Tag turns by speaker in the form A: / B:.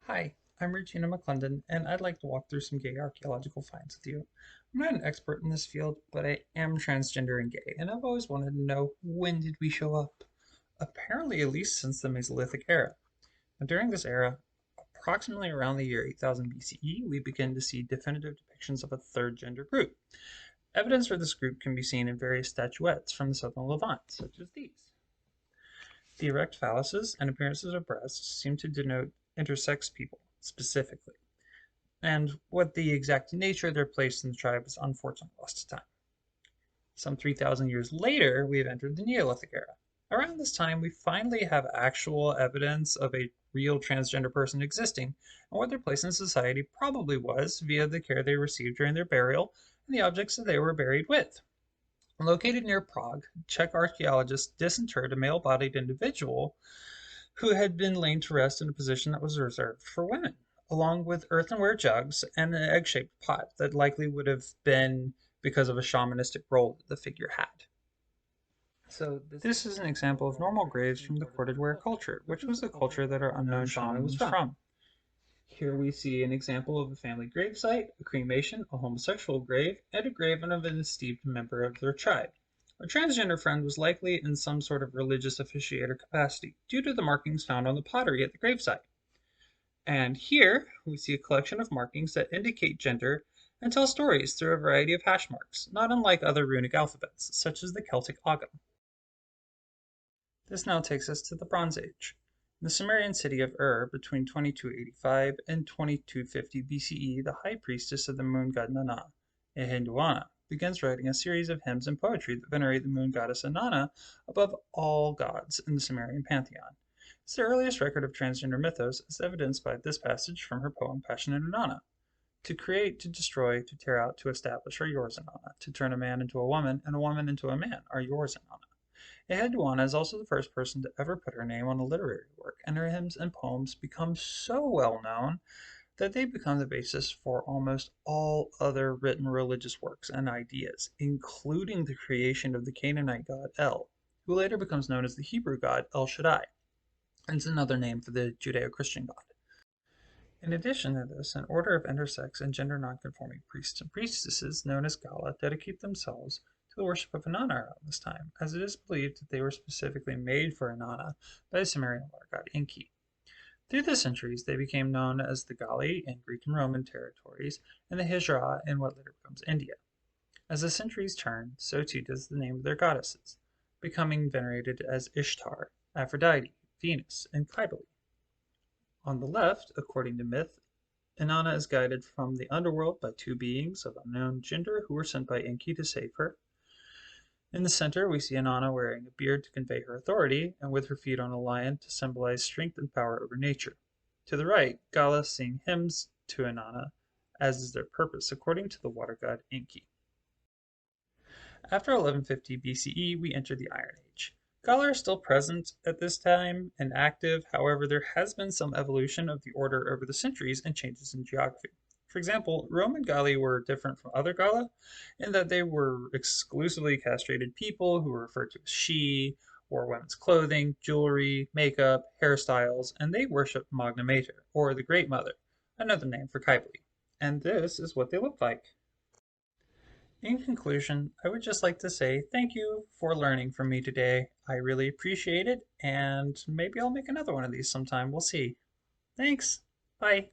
A: Hi, I'm Regina McClendon, and I'd like to walk through some gay archaeological finds with you. I'm not an expert in this field, but I am transgender and gay, and I've always wanted to know, when did we show up? Apparently, at least since the Mesolithic era. Now, during this era, approximately around the year 8000 BCE, we begin to see definitive depictions of a third gender group. Evidence for this group can be seen in various statuettes from the southern Levant, such as these. The erect phalluses and appearances of breasts seem to denote intersex people, specifically, and what the exact nature of their place in the tribe is unfortunately lost to time. Some 3,000 years later, we have entered the Neolithic era. Around this time, we finally have actual evidence of a real transgender person existing, and what their place in society probably was via the care they received during their burial and the objects that they were buried with. Located near Prague, Czech archaeologists disinterred a male bodied individual who had been laid to rest in a position that was reserved for women, along with earthenware jugs and an egg shaped pot that likely would have been because of a shamanistic role that the figure had. So, this is an example of normal graves from the corded ware culture, which was the culture that our unknown shaman was from. Here we see an example of a family gravesite, a cremation, a homosexual grave, and a grave of an esteemed member of their tribe. Our transgender friend was likely in some sort of religious officiator capacity due to the markings found on the pottery at the gravesite. And here we see a collection of markings that indicate gender and tell stories through a variety of hash marks, not unlike other runic alphabets, such as the Celtic Ogham. This now takes us to the Bronze Age. In the Sumerian city of Ur, between 2285 and 2250 BCE, the high priestess of the moon god Nanna, Ehenduana, begins writing a series of hymns and poetry that venerate the moon goddess Inanna above all gods in the Sumerian pantheon. It's the earliest record of transgender mythos, as evidenced by this passage from her poem Passionate Inanna. To create, to destroy, to tear out, to establish are yours, Inanna. To turn a man into a woman and a woman into a man are yours, Inanna. Eheduana is also the first person to ever put her name on a literary work, and her hymns and poems become so well known that they become the basis for almost all other written religious works and ideas, including the creation of the Canaanite god El, who later becomes known as the Hebrew god El Shaddai, and is another name for the Judeo-Christian god. In addition to this, an order of intersex and gender nonconforming priests and priestesses known as Gala dedicate themselves to the worship of Inanna around this time, as it is believed that they were specifically made for Inanna by the Sumerian water god Enki. Through the centuries, they became known as the Gali in Greek and Roman territories and the Hijra in what later becomes India. As the centuries turn, so too does the name of their goddesses, becoming venerated as Ishtar, Aphrodite, Venus, and Cybele. On the left, according to myth, Inanna is guided from the underworld by two beings of unknown gender who were sent by Enki to save her. In the center, we see Inanna wearing a beard to convey her authority, and with her feet on a lion to symbolize strength and power over nature. To the right, Gala sing hymns to Inanna, as is their purpose, according to the water god Enki. After 1150 BCE, we enter the Iron Age. Gala are still present at this time and active, however, there has been some evolution of the order over the centuries and changes in geography. For example, Roman Galli were different from other Gala in that they were exclusively castrated people who were referred to as she, wore women's clothing, jewelry, makeup, hairstyles, and they worshipped Magna Mater, or the Great Mother, another name for Cybele. And this is what they looked like. In conclusion, I would just like to say thank you for learning from me today. I really appreciate it, and maybe I'll make another one of these sometime. We'll see. Thanks. Bye.